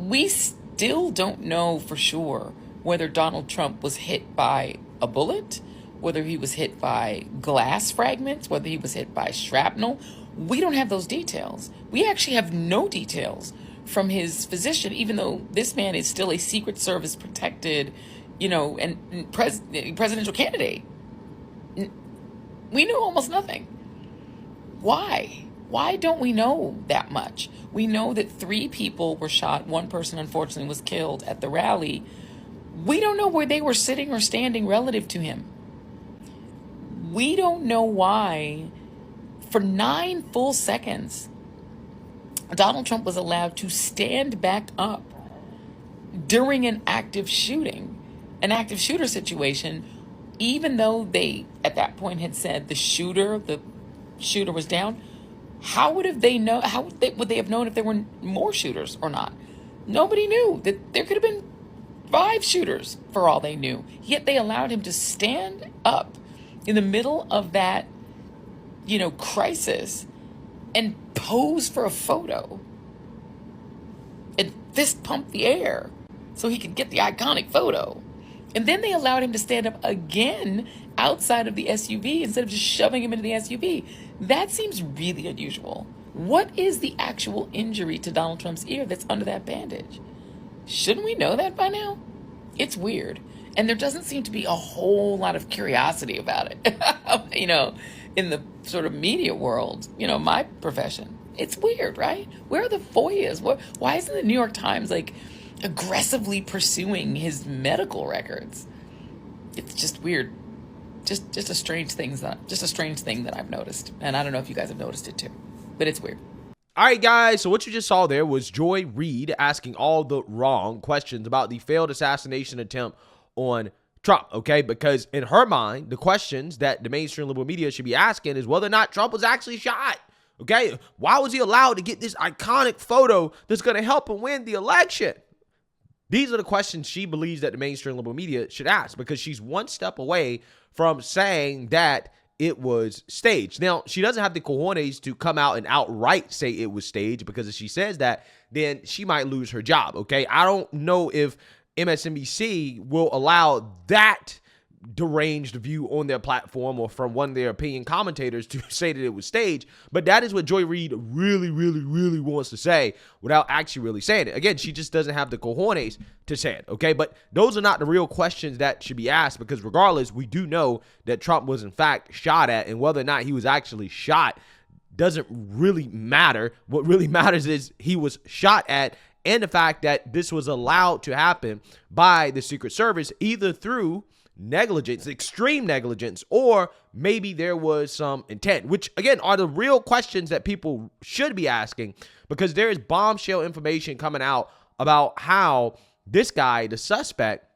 we still don't know for sure whether Donald Trump was hit by a bullet, whether he was hit by glass fragments, whether he was hit by shrapnel. We don't have those details. We actually have no details from his physician, even though this man is still a Secret Service protected, and presidential candidate. We knew almost nothing. Why? Why don't we know that much? We know that 3 people were shot. 1 person, unfortunately, was killed at the rally. We don't know where they were sitting or standing relative to him. We don't know why, for 9 full seconds, Donald Trump was allowed to stand back up during an active shooter situation, even though they, at that point, had said the shooter was down. How would they have known if there were more shooters or not? Nobody knew that there could have been 5 shooters for all they knew. Yet they allowed him to stand up in the middle of that, crisis and pose for a photo and fist pump the air so he could get the iconic photo. And then they allowed him to stand up again outside of the SUV instead of just shoving him into the SUV. That seems really unusual. What is the actual injury to Donald Trump's ear that's under that bandage? Shouldn't we know that by now? It's weird. And there doesn't seem to be a whole lot of curiosity about it, in the sort of media world, my profession. It's weird, right? Where are the FOIAs? Why isn't the New York Times aggressively pursuing his medical records? It's just weird. Just a strange thing that I've noticed. And I don't know if you guys have noticed it too, but it's weird. All right, guys, so what you just saw there was Joy Reid asking all the wrong questions about the failed assassination attempt on Trump, okay? Because in her mind, the questions that the mainstream liberal media should be asking is whether or not Trump was actually shot, okay? Why was he allowed to get this iconic photo that's going to help him win the election? These are the questions she believes that the mainstream liberal media should ask, because she's one step away from saying that it was staged. Now, she doesn't have the cojones to come out and outright say it was staged, because if she says that, then she might lose her job, okay? I don't know if MSNBC will allow that deranged view on their platform or from one of their opinion commentators to say that it was staged, but that is what Joy Reid really, really, really wants to say without actually really saying it. Again, she just doesn't have the cojones to say it, okay? But those are not the real questions that should be asked, because regardless, we do know that Trump was in fact shot at, and whether or not he was actually shot doesn't really matter. What really matters is he was shot at, and the fact that this was allowed to happen by the Secret Service, either through negligence, extreme negligence, or maybe there was some intent, which again are the real questions that people should be asking, because there is bombshell information coming out about how this guy, the suspect,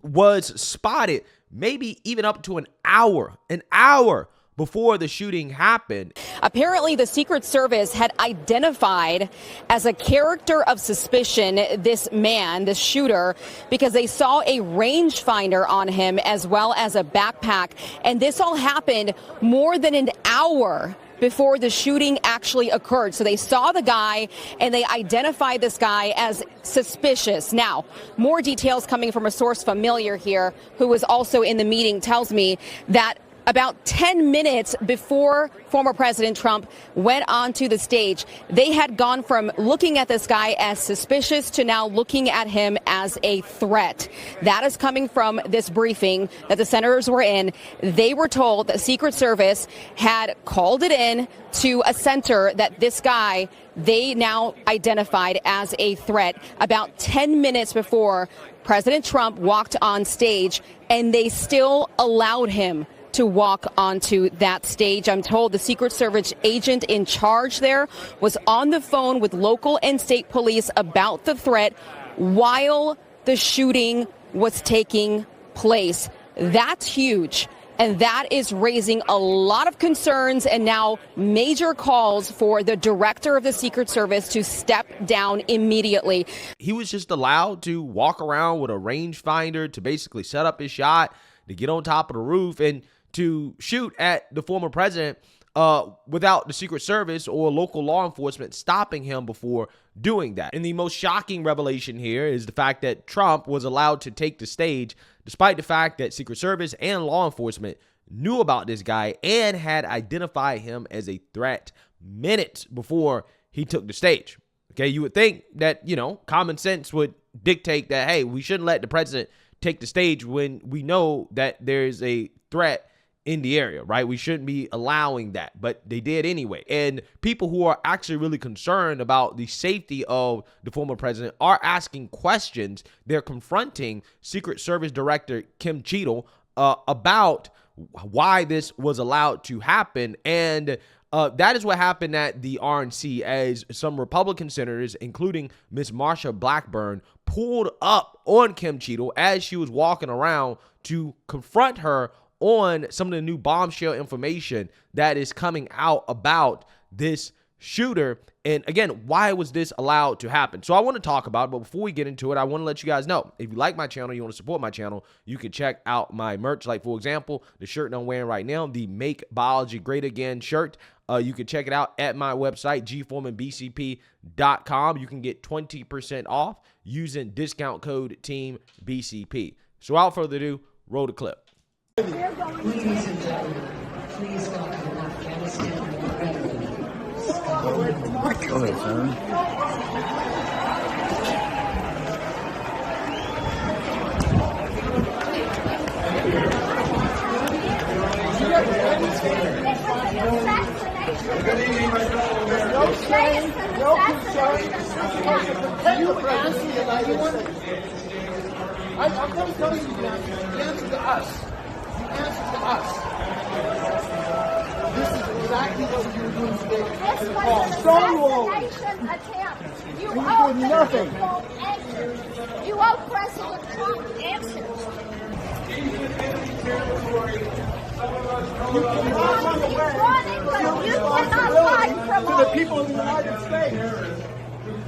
was spotted maybe even up to an hour before the shooting happened. Apparently, the Secret Service had identified as a character of suspicion this man, this shooter, because they saw a rangefinder on him as well as a backpack. And this all happened more than an hour before the shooting actually occurred. So they saw the guy and they identified this guy as suspicious. Now, more details coming from a source familiar here who was also in the meeting tells me that about 10 minutes before former President Trump went onto the stage, they had gone from looking at this guy as suspicious to now looking at him as a threat. That is coming from this briefing that the senators were in. They were told that Secret Service had called it in to a center that this guy they now identified as a threat about 10 minutes before President Trump walked on stage, and they still allowed him to walk onto that stage. I'm told the Secret Service agent in charge there was on the phone with local and state police about the threat while the shooting was taking place. That's huge. And that is raising a lot of concerns and now major calls for the director of the Secret Service to step down immediately. He was just allowed to walk around with a rangefinder to basically set up his shot, to get on top of the roof and to shoot at the former president without the Secret Service or local law enforcement stopping him before doing that. And the most shocking revelation here is the fact that Trump was allowed to take the stage despite the fact that Secret Service and law enforcement knew about this guy and had identified him as a threat minutes before he took the stage. Okay, you would think that, common sense would dictate that, hey, we shouldn't let the president take the stage when we know that there's a threat in the area, right? We shouldn't be allowing that, but they did anyway. And people who are actually really concerned about the safety of the former president are asking questions. They're confronting Secret Service Director Kim Cheatle about why this was allowed to happen. And that is what happened at the RNC as some Republican senators, including Miss Marsha Blackburn, pulled up on Kim Cheatle as she was walking around to confront her on some of the new bombshell information that is coming out about this shooter. And again, why was this allowed to happen? So I want to talk about it, but before we get into it, I want to let you guys know, if you like my channel, you want to support my channel, you can check out my merch. Like, for example, the shirt that I'm wearing right now, the Make Biology Great Again shirt. You can check it out at my website, gforemanbcp.com. You can get 20% off using discount code TEAMBCP. So without further ado, roll the clip. Ladies and gentlemen, please welcome Afghanistan veteran. Go ahead, son. Good evening, my fellow Americans. No shame, no concern. You answer the United States. I'm going to tell you the answer to us. The answer to us. This is exactly what you're doing today. This was an assassination attempt. You owe nothing. Answers. You owe President Trump answers. You cannot hide from to the people of the United States.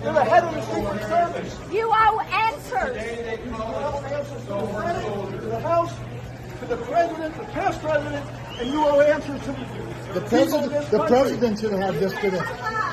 You're the head of the Secret Service. You owe answers. You owe answers to the Senate, to the House, to the President, the past President, and you owe answers to the president. The president should have this to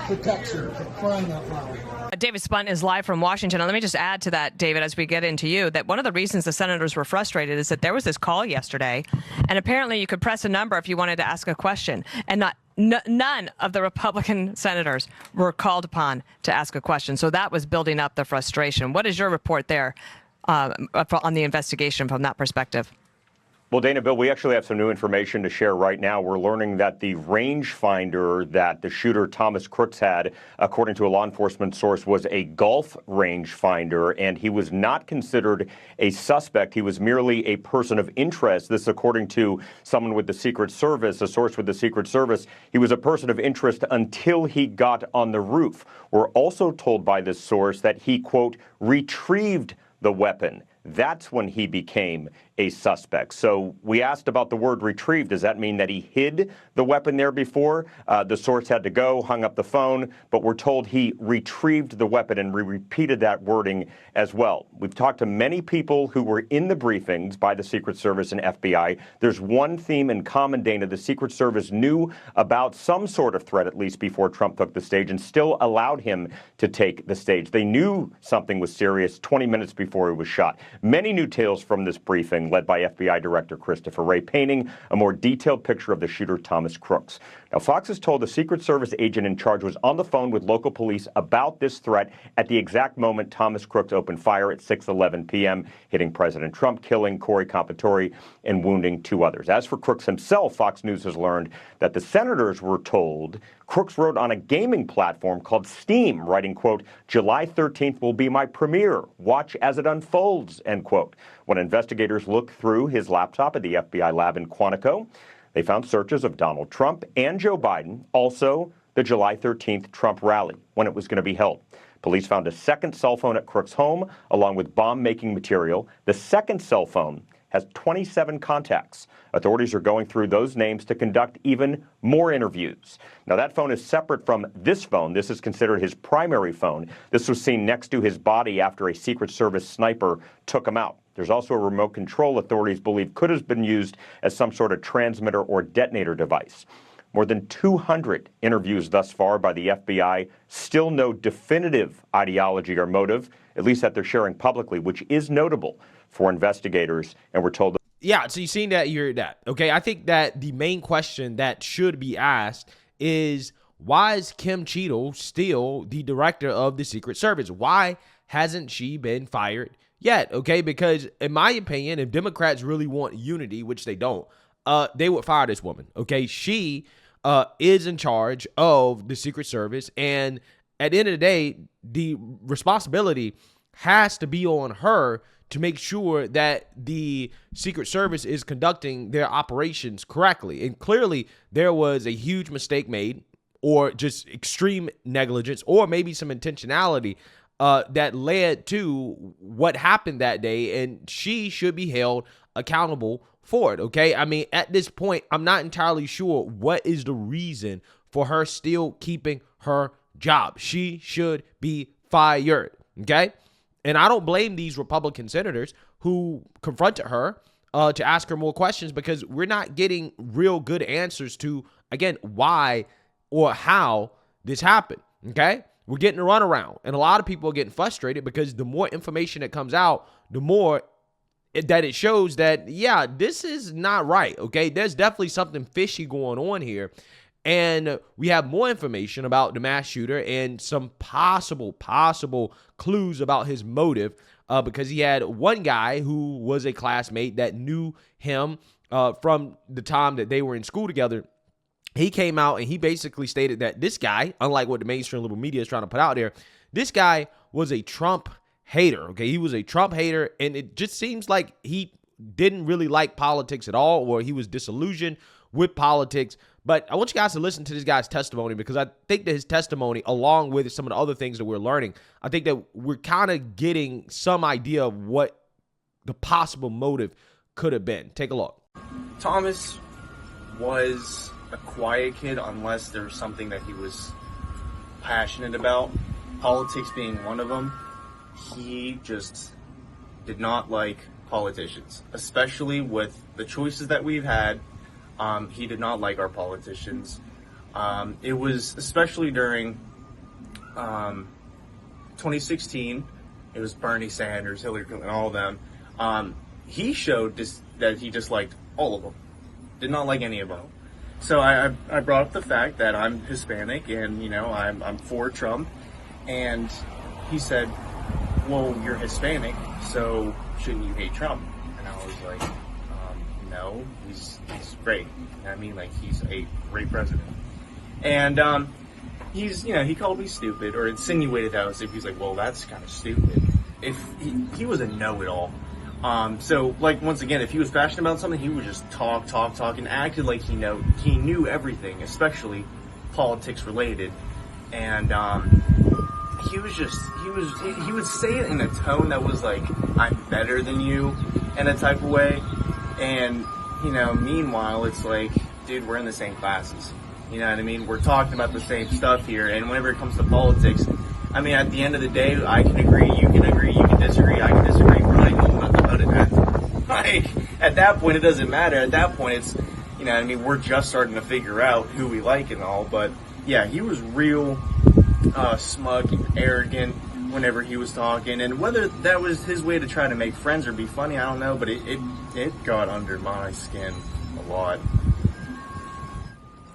protect you from crying out loud. David Spunt is live from Washington. And let me just add to that, David, as we get into you, that one of the reasons the senators were frustrated is that there was this call yesterday, and apparently you could press a number if you wanted to ask a question, and none of the Republican senators were called upon to ask a question. So that was building up the frustration. What is your report there on the investigation from that perspective? Well, Dana, Bill, we actually have some new information to share right now. We're learning that the rangefinder that the shooter Thomas Crooks had, according to a law enforcement source, was a golf rangefinder, and he was not considered a suspect. He was merely a person of interest. This, according to someone with the Secret Service, a source with the Secret Service. He was a person of interest until he got on the roof. We're also told by this source that he, quote, retrieved the weapon. That's when he became a suspect. So we asked about the word retrieve. Does that mean that he hid the weapon there before? The source had to go, hung up the phone, but we're told he retrieved the weapon, and we repeated that wording as well. We've talked to many people who were in the briefings by the Secret Service and FBI. There's one theme in common, Dana. The Secret Service knew about some sort of threat, at least before Trump took the stage, and still allowed him to take the stage. They knew something was serious 20 minutes before he was shot. Many new tales from this briefing, led by FBI Director Christopher Wray, painting a more detailed picture of the shooter, Thomas Crooks. Now, Fox is told the Secret Service agent in charge was on the phone with local police about this threat at the exact moment Thomas Crooks opened fire at 6:11 p.m., hitting President Trump, killing Corey Compatore, and wounding two others. As for Crooks himself, Fox News has learned that the senators were told Crooks wrote on a gaming platform called Steam, writing, quote, July 13th will be my premiere. Watch as it unfolds, end quote. When investigators looked through his laptop at the FBI lab in Quantico, they found searches of Donald Trump and Joe Biden, also the July 13th Trump rally, when it was going to be held. Police found a second cell phone at Crooks' home, along with bomb-making material. The second cell phone has 27 contacts. Authorities are going through those names to conduct even more interviews. Now, that phone is separate from this phone. This is considered his primary phone. This was seen next to his body after a Secret Service sniper took him out. There's also a remote control authorities believe could have been used as some sort of transmitter or detonator device. More than 200 interviews thus far by the FBI. Still no definitive ideology or motive, at least that they're sharing publicly, which is notable for investigators. And we're told. Yeah, so you've seen that, you heard that. Okay, I think that the main question that should be asked is, why is Kim Cheatle still the director of the Secret Service? Why hasn't she been fired yet? Okay, because in my opinion, if Democrats really want unity, which they don't, they would fire this woman. Okay, she is in charge of the Secret Service, and at the end of the day, the responsibility has to be on her to make sure that the Secret Service is conducting their operations correctly. And clearly, there was a huge mistake made, or just extreme negligence, or maybe some intentionality that led to what happened that day, and she should be held accountable for it, okay? I mean, at this point, I'm not entirely sure what is the reason for her still keeping her job. She should be fired, okay? And I don't blame these Republican senators who confronted her to ask her more questions, because we're not getting real good answers to, again, why or how this happened, okay? We're getting a runaround, and a lot of people are getting frustrated because the more information that comes out, the more that it shows that, yeah, this is not right, okay? There's definitely something fishy going on here, and we have more information about the mass shooter and some possible clues about his motive, because he had one guy who was a classmate that knew him from the time that they were in school together. He came out and he basically stated that this guy, unlike what the mainstream liberal media is trying to put out there, this guy was a Trump hater, okay? He was a Trump hater, and it just seems like he didn't really like politics at all, or he was disillusioned with politics. But I want you guys to listen to this guy's testimony, because I think that his testimony, along with some of the other things that we're learning, I think that we're kind of getting some idea of what the possible motive could have been. Take a look. Thomas was a quiet kid unless there was something that he was passionate about, politics being one of them. He just did not like politicians, especially with the choices that we've had. He did not like our politicians. It was especially during 2016. It was Bernie Sanders, Hillary Clinton, all of them. He showed that he disliked all of them. Did not like any of them. So I brought up the fact that I'm Hispanic and, you know, I'm for Trump. And he said, well, you're Hispanic, so shouldn't you hate Trump? And I was like, no, he's great. I mean, like, he's a great president. And he's, you know, he called me stupid, or insinuated that. He's like, well, that's kind of stupid. If he was a know-it-all. So, like, once again, if he was passionate about something, he would just talk, and acted like he knew everything, especially politics related. And he would say it in a tone that was like, I'm better than you, in a type of way. And, you know, meanwhile, it's like, dude, we're in the same classes. You know what I mean? We're talking about the same stuff here. And whenever it comes to politics, I mean, at the end of the day, I can agree, you can disagree, I can disagree. We're not even nothing about it. Like, at that point, it doesn't matter. At that point, it's, you know what I mean? We're just starting to figure out who we like and all. But, yeah, he was real smug and arrogant whenever he was talking. And whether that was his way to try to make friends or be funny, I don't know. But it got under my skin a lot.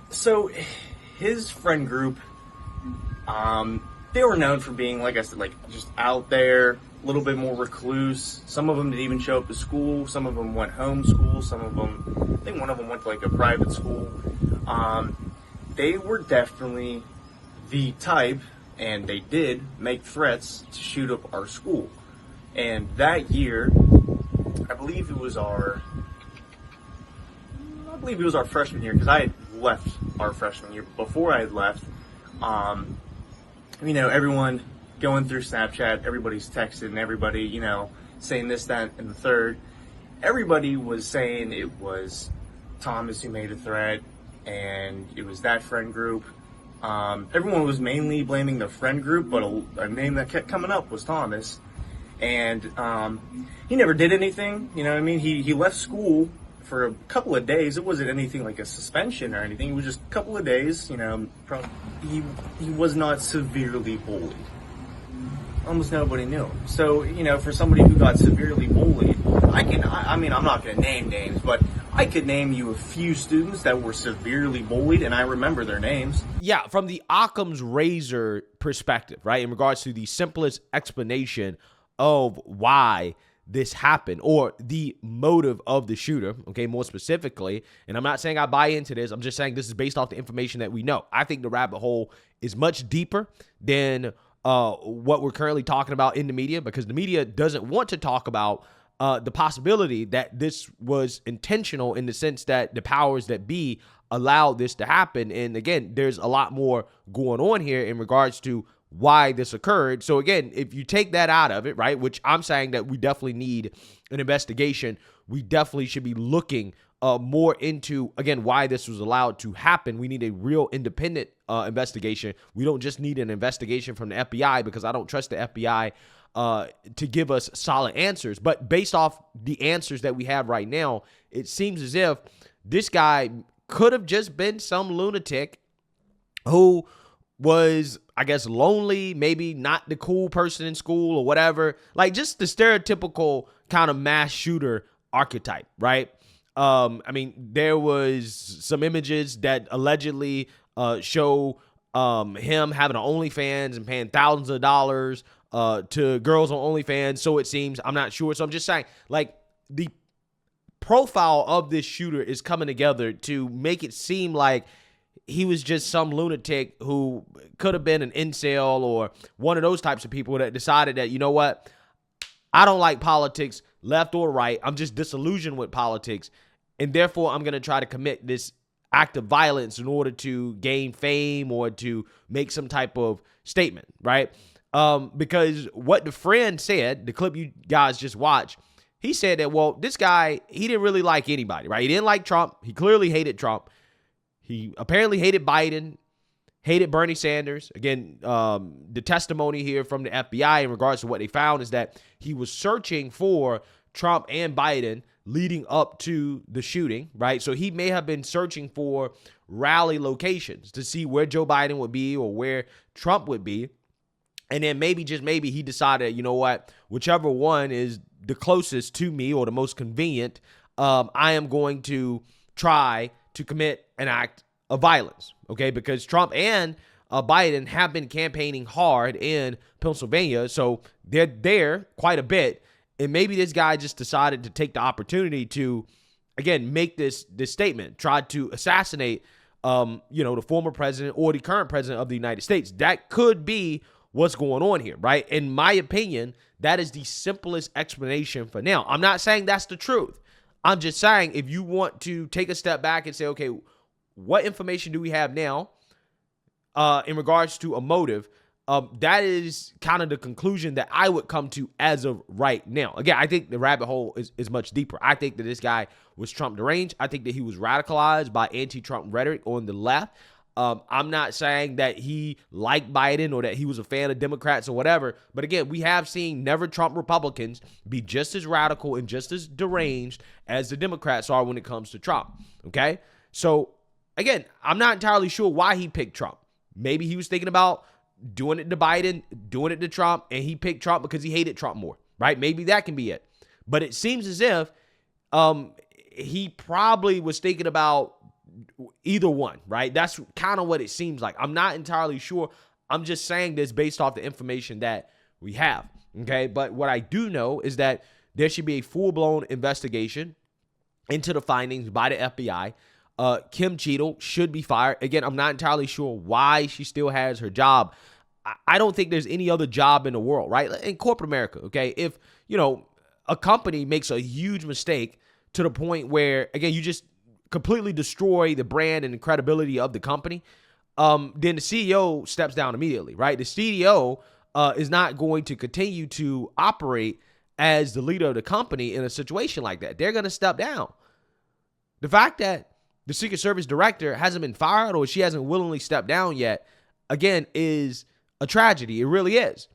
So, his friend group, they were known for being, like I said, like, just out there, a little bit more recluse. Some of them didn't even show up to school. Some of them went homeschool. Some of them, I think one of them went to, like, a private school. They were definitely the type, and they did make threats to shoot up our school. And that year, I believe it was our freshman year, because I had left our freshman year. Before I had left, you know, everyone going through Snapchat, everybody's texting, everybody, you know, saying this, that, and the third. Everybody was saying it was Thomas who made a threat, and it was that friend group. Everyone was mainly blaming the friend group, but a name that kept coming up was Thomas. And he never did anything, you know what I mean? He left school for a couple of days. It wasn't anything like a suspension or anything. It was just a couple of days. He was not severely bullied. Almost nobody knew him. So, for somebody who got severely bullied, I'm not going to name names, but I could name you a few students that were severely bullied, and I remember their names. Yeah, from the Occam's razor perspective, right, in regards to the simplest explanation of why this happened or the motive of the shooter, okay, more specifically, and I'm not saying I buy into this, I'm just saying this is based off the information that we know. I think the rabbit hole is much deeper than what we're currently talking about in the media, because the media doesn't want to talk about the possibility that this was intentional, in the sense that the powers that be allowed this to happen. And again, there's a lot more going on here in regards to why this occurred. So again, if you take that out of it, right, which I'm saying that we definitely need an investigation, we definitely should be looking more into, again, why this was allowed to happen. We need a real independent investigation. We don't just need an investigation from the FBI, because I don't trust the FBI to give us solid answers. But based off the answers that we have right now, it seems as if this guy could have just been some lunatic who was, I guess, lonely, maybe not the cool person in school or whatever, like just the stereotypical kind of mass shooter archetype, right? There was some images that allegedly show him having an OnlyFans and paying thousands of dollars to girls on OnlyFans, so it seems. I'm not sure. So I'm just saying, like, the profile of this shooter is coming together to make it seem like he was just some lunatic who could have been an incel or one of those types of people that decided that, you know what, I don't like politics, left or right. I'm just disillusioned with politics, and therefore I'm going to try to commit this act of violence in order to gain fame or to make some type of statement, right? Because what the friend said, the clip you guys just watched, he said that, well, this guy, he didn't really like anybody, right? He didn't like Trump. He clearly hated Trump. He apparently hated Biden, hated Bernie Sanders. Again, the testimony here from the FBI in regards to what they found is that he was searching for Trump and Biden leading up to the shooting, right? So he may have been searching for rally locations to see where Joe Biden would be or where Trump would be. And then maybe, just maybe, he decided, you know what, whichever one is the closest to me or the most convenient, I am going to try to commit an act of violence, okay? Because Trump and Biden have been campaigning hard in Pennsylvania, so they're there quite a bit. And maybe this guy just decided to take the opportunity to, again, make this statement, try to assassinate, the former president or the current president of the United States. That could be what's going on here, right? In my opinion, that is the simplest explanation for now. I'm not saying that's the truth. I'm just saying, if you want to take a step back and say, okay, what information do we have now in regards to a motive? That is kind of the conclusion that I would come to as of right now. Again, I think the rabbit hole is much deeper. I think that this guy was Trump deranged. I think that he was radicalized by anti-Trump rhetoric on the left. I'm not saying that he liked Biden or that he was a fan of Democrats or whatever. But again, we have seen never Trump Republicans be just as radical and just as deranged as the Democrats are when it comes to Trump. Okay? So again, I'm not entirely sure why he picked Trump. Maybe he was thinking about doing it to Biden, doing it to Trump, and he picked Trump because he hated Trump more, right? Maybe that can be it. But it seems as if he probably was thinking about either one, right? That's kind of what it seems like. I'm not entirely sure. I'm just saying this based off the information that we have, okay? But what I do know is that there should be a full-blown investigation into the findings by the FBI. Kim Cheatle should be fired. Again, I'm not entirely sure why she still has her job. I don't think there's any other job in the world, right? In corporate America, okay? If, a company makes a huge mistake to the point where, again, you just completely destroy the brand and the credibility of the company, then the CEO steps down immediately, right? The CEO is not going to continue to operate as the leader of the company in a situation like that. They're going to step down. The fact that the Secret Service director hasn't been fired or she hasn't willingly stepped down yet, again, is a tragedy. It really is.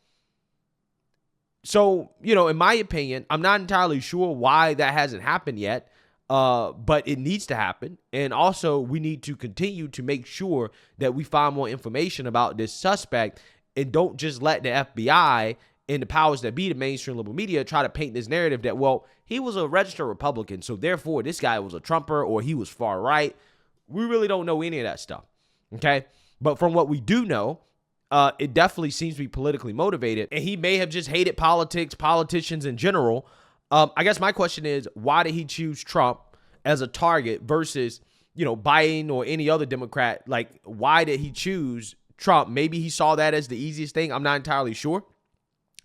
So, in my opinion, I'm not entirely sure why that hasn't happened yet. But it needs to happen. And also, we need to continue to make sure that we find more information about this suspect and don't just let the FBI and the powers that be, the mainstream liberal media, try to paint this narrative that, well, he was a registered Republican, so therefore this guy was a Trumper or he was far right. We really don't know any of that stuff, okay? But from what we do know, it definitely seems to be politically motivated, and he may have just hated politics, politicians in general. I guess my question is, why did he choose Trump as a target versus, Biden or any other Democrat? Like, why did he choose Trump? Maybe he saw that as the easiest thing. I'm not entirely sure.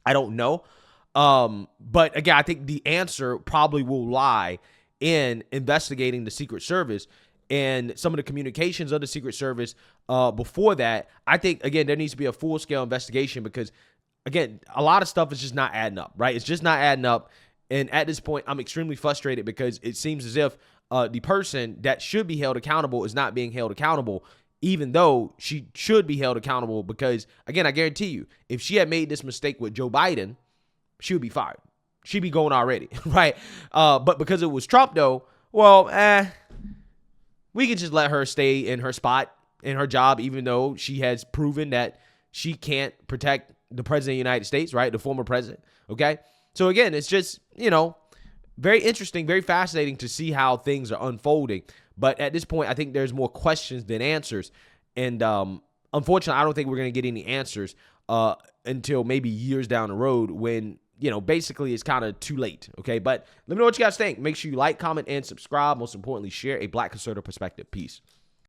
I don't know. But again, I think the answer probably will lie in investigating the Secret Service and some of the communications of the Secret Service before that. I think, again, there needs to be a full-scale investigation because, again, a lot of stuff is just not adding up, right? It's just not adding up. And at this point, I'm extremely frustrated because it seems as if the person that should be held accountable is not being held accountable, even though she should be held accountable because, again, I guarantee you, if she had made this mistake with Joe Biden, she would be fired. She'd be going already, right? But because it was Trump, though, well, we can just let her stay in her spot, in her job, even though she has proven that she can't protect the president of the United States, right? The former president, okay? So, again, it's just, very interesting, very fascinating to see how things are unfolding. But at this point, I think there's more questions than answers. And unfortunately, I don't think we're going to get any answers until maybe years down the road when, basically it's kind of too late. Okay, but let me know what you guys think. Make sure you like, comment, and subscribe. Most importantly, share a Black conservative perspective. Peace.